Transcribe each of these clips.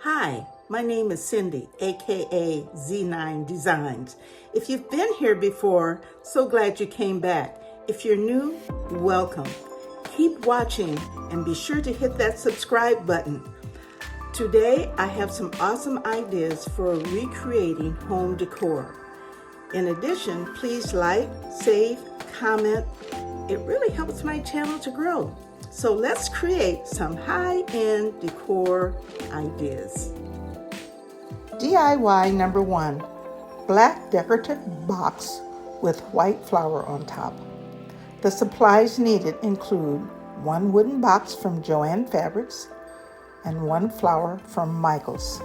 Hi, my name is Cynde, aka Z9 Designs. If you've been here before, so glad you came back. If you're new, welcome. Keep watching and be sure to hit that subscribe button. Today, I have some awesome ideas for recreating home decor. In addition, please like, save, comment. It really helps my channel to grow. So let's create some high-end decor ideas. DIY number 1, black decorative box with white flower on top. The supplies needed include 1 wooden box from Joann Fabrics and 1 flower from Michaels.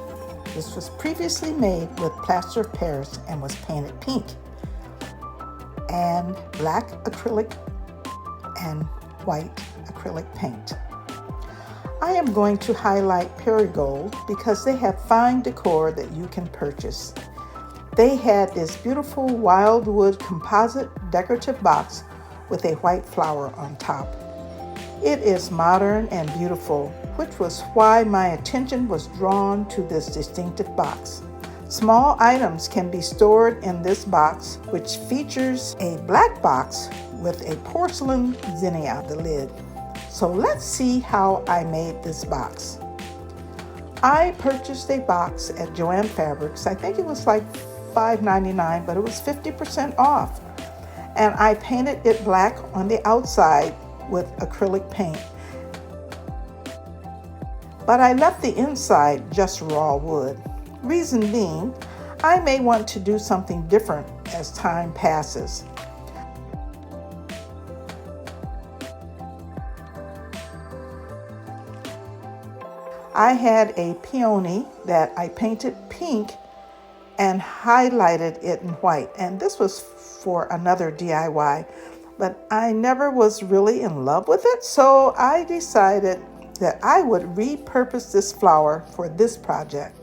This was previously made with plaster of Paris and was painted pink, and black acrylic and white acrylic paint. I am going to highlight Perigold because they have fine decor that you can purchase. They had this beautiful wildwood composite decorative box with a white flower on top. It is modern and beautiful, which was why my attention was drawn to this distinctive box. Small items can be stored in this box, which features a black box with a porcelain zinnia, the lid. So let's see how I made this box. I purchased a box at Joann Fabrics. I think it was like $5.99, but it was 50% off. And I painted it black on the outside with acrylic paint. But I left the inside just raw wood. Reason being, I may want to do something different as time passes. I had a peony that I painted pink and highlighted it in white, and this was for another DIY, but I never was really in love with it, so I decided that I would repurpose this flower for this project.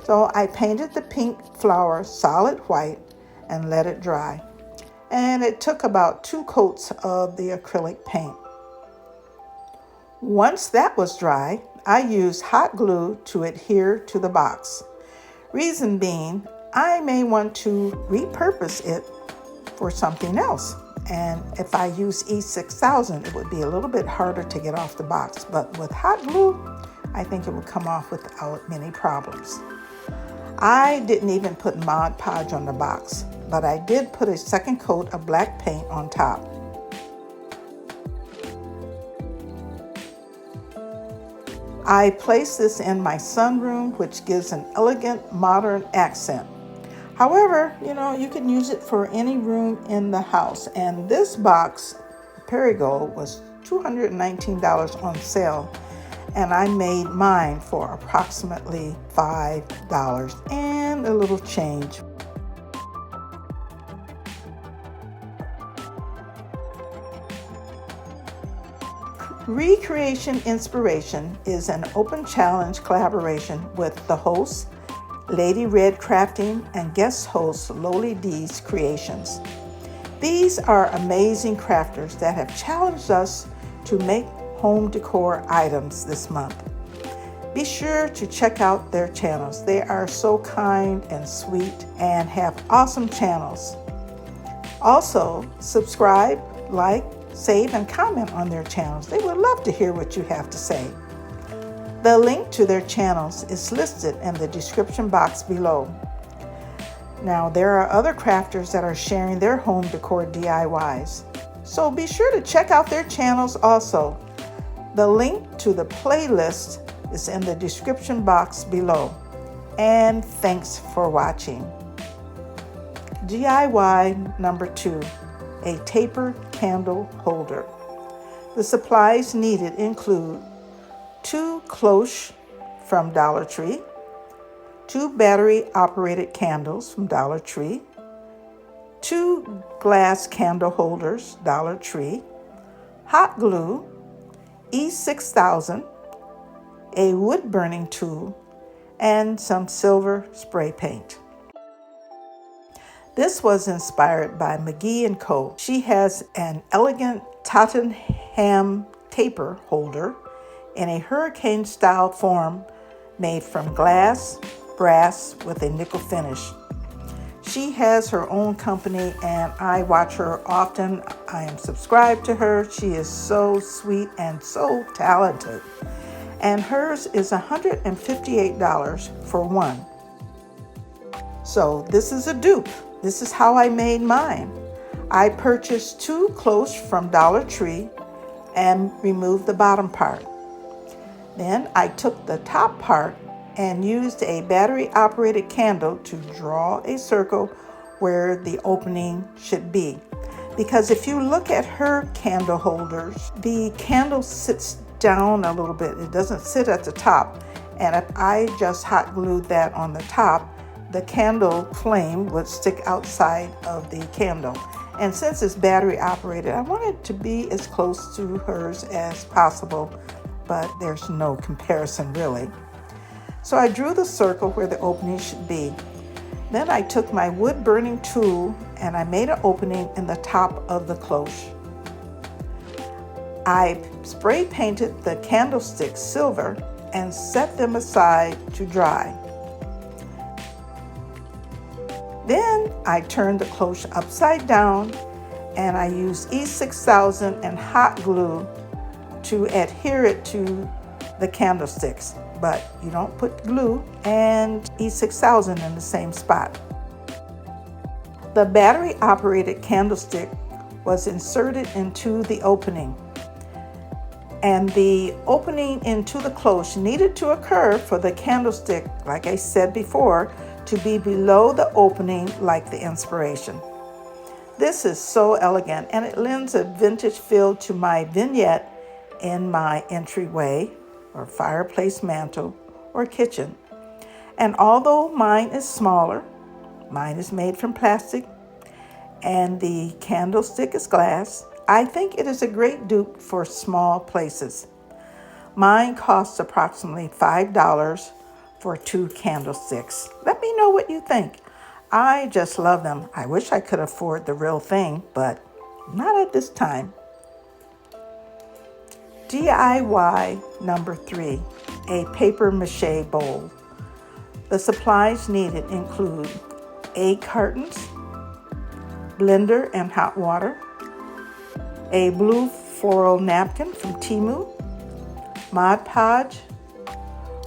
So I painted the pink flower solid white and let it dry, and it took about 2 coats of the acrylic paint. Once that was dry, I used hot glue to adhere to the box. Reason being, I may want to repurpose it for something else. And if I use E6000, it would be a little bit harder to get off the box. But with hot glue, I think it would come off without many problems. I didn't even put Mod Podge on the box, but I did put a second coat of black paint on top. I placed this in my sunroom, which gives an elegant, modern accent. However, you can use it for any room in the house. And this box, Perigold, was $219 on sale. And I made mine for approximately $5 and a little change. Recreation Inspiration is an open challenge collaboration with the host, Lady Red Crafting, and guest host, Loli D's Creations. These are amazing crafters that have challenged us to make home decor items this month. Be sure to check out their channels. They are so kind and sweet and have awesome channels. Also, subscribe, like, save, and comment on their channels. They would love to hear what you have to say. The link to their channels is listed in the description box below. Now, there are other crafters that are sharing their home decor DIYs, so be sure to check out their channels also. The link to the playlist is in the description box below. And thanks for watching. DIY number 2. A taper candle holder. The supplies needed include 2 cloches from Dollar Tree, 2 battery-operated candles from Dollar Tree, 2 glass candle holders, Dollar Tree, hot glue, E6000, a wood-burning tool, and some silver spray paint. This was inspired by McGee & Co. She has an elegant Tottenham taper holder in a hurricane-style form made from glass, brass with a nickel finish. She has her own company and I watch her often. I am subscribed to her. She is so sweet and so talented. And hers is $158 for one. So this is a dupe. This is how I made mine. I purchased 2 cloches from Dollar Tree and removed the bottom part. Then I took the top part and used a battery-operated candle to draw a circle where the opening should be. Because if you look at her candle holders, the candle sits down a little bit. It doesn't sit at the top. And if I just hot glued that on the top, the candle flame would stick outside of the candle. And since it's battery operated, I want it to be as close to hers as possible, but there's no comparison really. So I drew the circle where the opening should be. Then I took my wood burning tool and I made an opening in the top of the cloche. I spray painted the candlesticks silver and set them aside to dry. Then I turned the cloche upside down and I used E6000 and hot glue to adhere it to the candlesticks. But you don't put glue and E6000 in the same spot. The battery-operated candlestick was inserted into the opening. And the opening into the cloche needed to occur for the candlestick, like I said before, to be below the opening like the inspiration. This is so elegant and it lends a vintage feel to my vignette in my entryway or fireplace mantle or kitchen. And although mine is smaller, mine is made from plastic and the candlestick is glass, I think it is a great dupe for small places. Mine costs approximately $5 for 2 candlesticks. Let me know what you think. I just love them. I wish I could afford the real thing, but not at this time. DIY number 3, a paper mache bowl. The supplies needed include egg cartons, blender and hot water, a blue floral napkin from Temu, Mod Podge,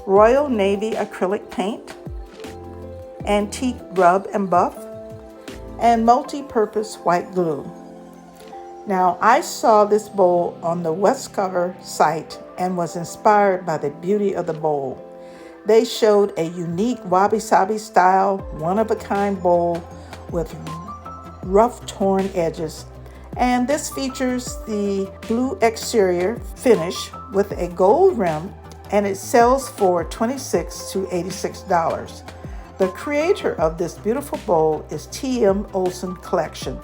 Royal Navy acrylic paint, antique rub and buff, and multi-purpose white glue. Now, I saw this bowl on the Westcover site and was inspired by the beauty of the bowl. They showed a unique wabi-sabi style, one-of-a-kind bowl with rough torn edges. And this features the blue exterior finish with a gold rim, and it sells for $26 to $86. The creator of this beautiful bowl is T.M. Olson Collection.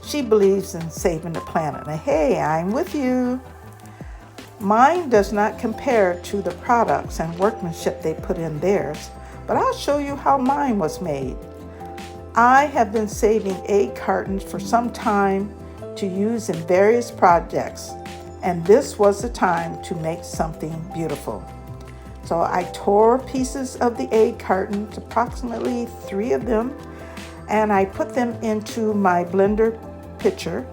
She believes in saving the planet. And hey, I'm with you. Mine does not compare to the products and workmanship they put in theirs, but I'll show you how mine was made. I have been saving egg cartons for some time to use in various projects, and this was the time to make something beautiful. So I tore pieces of the egg cartons, approximately 3 of them, and I put them into my blender pitcher,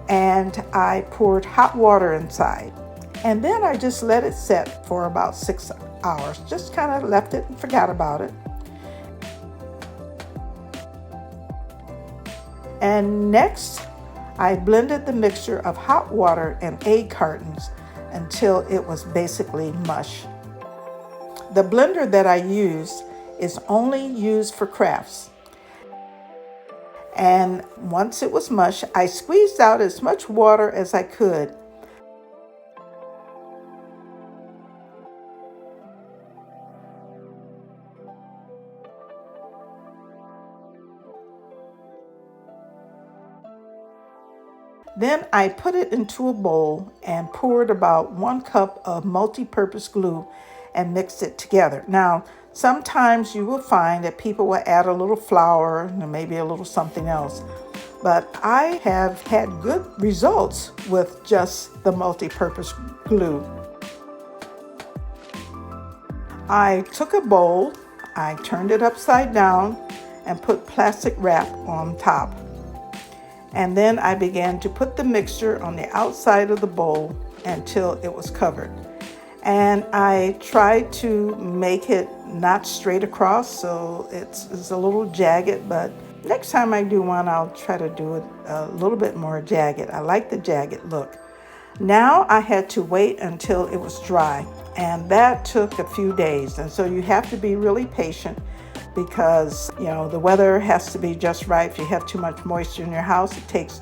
and I poured hot water inside. And then I just let it set for about 6 hours. Just kind of left it and forgot about it. And next, I blended the mixture of hot water and egg cartons until it was basically mush. The blender that I used is only used for crafts. And once it was mush, I squeezed out as much water as I could. Then I put it into a bowl and poured about 1 cup of multi-purpose glue and mixed it together. Now, sometimes you will find that people will add a little flour and maybe a little something else. But I have had good results with just the multi-purpose glue. I took a bowl, I turned it upside down and put plastic wrap on top. And then I began to put the mixture on the outside of the bowl until it was covered. And I tried to make it not straight across, so it's a little jagged, but next time I do one, I'll try to do it a little bit more jagged. I like the jagged look. Now I had to wait until it was dry, and that took a few days. And so you have to be really patient because, the weather has to be just right. If you have too much moisture in your house, it takes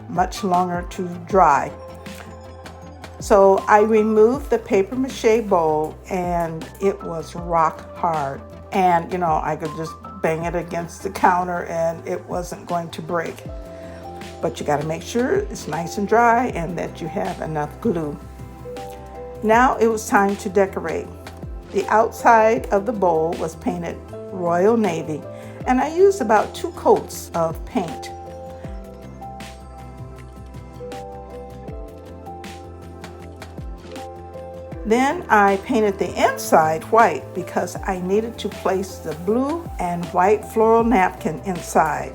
much longer to dry. So I removed the paper mache bowl and it was rock hard. And, I could just bang it against the counter and it wasn't going to break. But you got to make sure it's nice and dry and that you have enough glue. Now it was time to decorate. The outside of the bowl was painted royal navy, and I used about 2 coats of paint. Then I painted the inside white because I needed to place the blue and white floral napkin inside.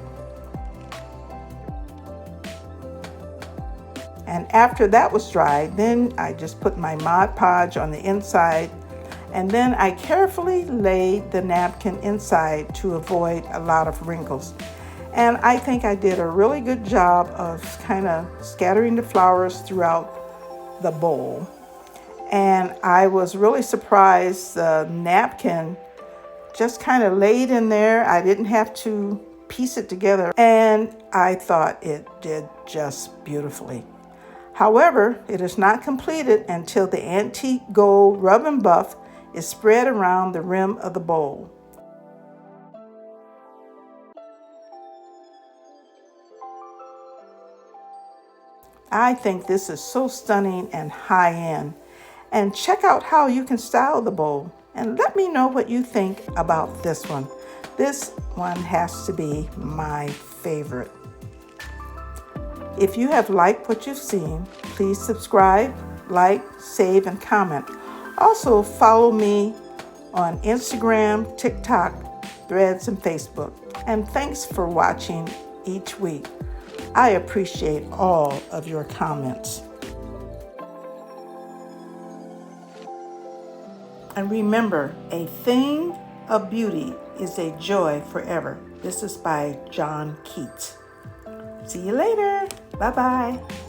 And after that was dry, then I just put my Mod Podge on the inside, and then I carefully laid the napkin inside to avoid a lot of wrinkles. And I think I did a really good job of kind of scattering the flowers throughout the bowl. And I was really surprised the napkin just kind of laid in there. I didn't have to piece it together, and I thought it did just beautifully. However, it is not completed until the antique gold rub and buff is spread around the rim of the bowl. I think this is so stunning and high-end. And check out how you can style the bowl. And let me know what you think about this one. This one has to be my favorite. If you have liked what you've seen, please subscribe, like, save, and comment. Also, follow me on Instagram, TikTok, Threads, and Facebook. And thanks for watching each week. I appreciate all of your comments. And remember, a thing of beauty is a joy forever. This is by John Keats. See you later. Bye-bye.